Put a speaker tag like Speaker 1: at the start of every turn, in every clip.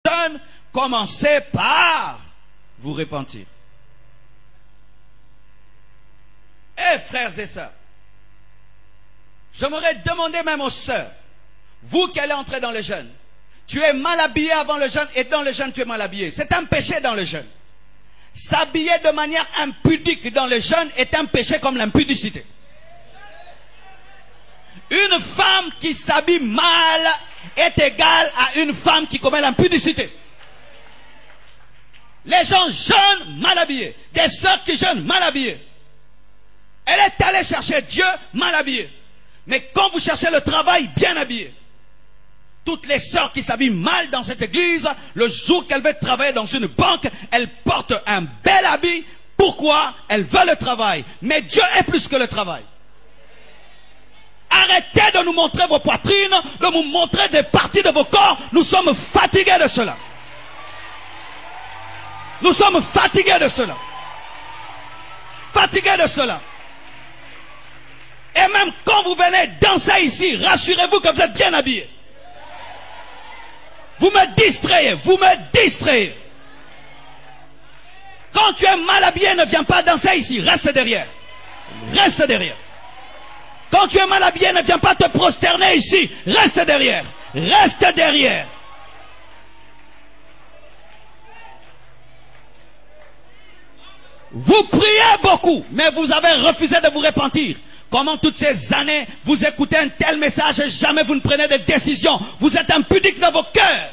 Speaker 1: donne, commencez par vous repentir. Eh frères et sœurs, j'aimerais demander même aux sœurs, vous qui allez entrer dans le jeûne, tu es mal habillé avant le jeûne et dans le jeûne tu es mal habillé. C'est un péché dans le jeûne. S'habiller de manière impudique dans le jeûne est un péché comme l'impudicité. Une femme qui s'habille mal est égale à une femme qui commet l'impudicité. Les gens jeûnent mal habillés. Des sœurs qui jeûnent mal habillées. Elle est allée chercher Dieu mal habillée. Mais quand vous cherchez le travail, bien habillé. Toutes les sœurs qui s'habillent mal dans cette église, le jour qu'elles veulent travailler dans une banque, elles portent un bel habit. Pourquoi? Elles veulent le travail. Mais Dieu est plus que le travail. Arrêtez de nous montrer vos poitrines, de nous montrer des parties de vos corps. Nous sommes fatigués de cela. Nous sommes fatigués de cela. Fatigués de cela. Et même quand vous venez danser ici, rassurez-vous que vous êtes bien habillés. Vous me distrayez, vous me distrayez. Quand tu es mal habillé, ne viens pas danser ici, reste derrière. Reste derrière. Quand tu es mal habillé, ne viens pas te prosterner ici, reste derrière. Reste derrière. Vous priez beaucoup, mais vous avez refusé de vous repentir. Comment toutes ces années, vous écoutez un tel message et jamais vous ne prenez de décision. Vous êtes impudique dans vos cœurs.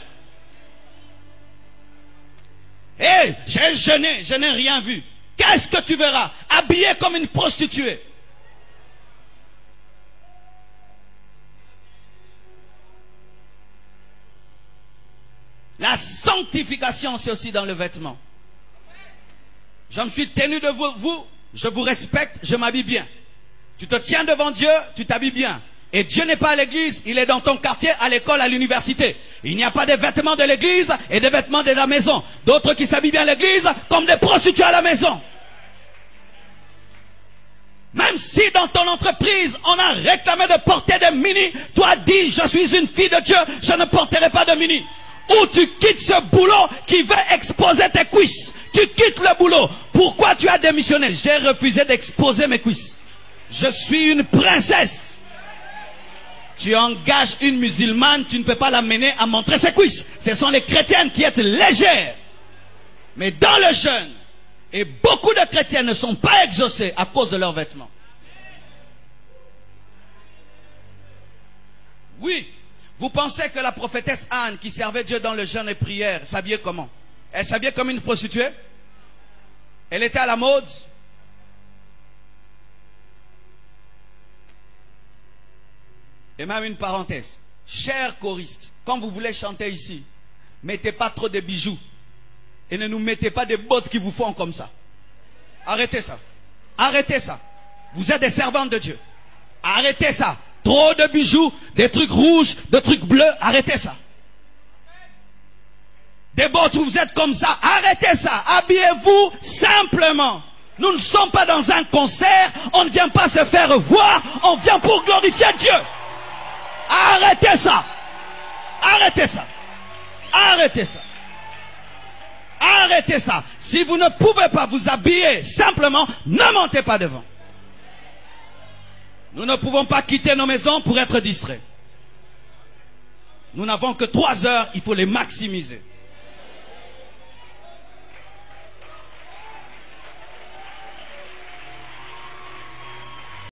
Speaker 1: Eh, j'ai jeûné, je n'ai rien vu. Qu'est-ce que tu verras? Habillé comme une prostituée. La sanctification, c'est aussi dans le vêtement. Je me suis tenu de vous, je vous respecte, je m'habille bien. Tu te tiens devant Dieu, tu t'habilles bien. Et Dieu n'est pas à l'église, il est dans ton quartier, à l'école, à l'université. Il n'y a pas de vêtements de l'église et de vêtements de la maison. D'autres qui s'habillent bien à l'église comme des prostituées à la maison. Même si dans ton entreprise, on a réclamé de porter des mini, toi dis, je suis une fille de Dieu, je ne porterai pas de mini. Ou tu quittes ce boulot qui veut exposer tes cuisses. Tu quittes le boulot. Pourquoi tu as démissionné? J'ai refusé d'exposer mes cuisses. Je suis une princesse. Tu engages une musulmane, tu ne peux pas l'amener à montrer ses cuisses. Ce sont les chrétiennes qui sont légères. Mais dans le jeûne, et beaucoup de chrétiens ne sont pas exaucés à cause de leurs vêtements. Oui, vous pensez que la prophétesse Anne, qui servait Dieu dans le jeûne et prière, s'habillait comment? Elle s'habillait comme une prostituée? Elle était à la mode? Et même une parenthèse. Chers choristes, quand vous voulez chanter ici, mettez pas trop de bijoux. Et ne nous mettez pas des bottes qui vous font comme ça. Arrêtez ça. Arrêtez ça. Vous êtes des servantes de Dieu. Arrêtez ça. Trop de bijoux, des trucs rouges, des trucs bleus. Arrêtez ça. Des bottes où vous êtes comme ça. Arrêtez ça. Habillez-vous simplement. Nous ne sommes pas dans un concert. On ne vient pas se faire voir. On vient pour glorifier Dieu. Arrêtez ça. Arrêtez ça. Arrêtez ça. Arrêtez ça. Si vous ne pouvez pas vous habiller simplement, ne montez pas devant. Nous ne pouvons pas quitter nos maisons pour être distraits. Nous n'avons que 3 heures, il faut les maximiser.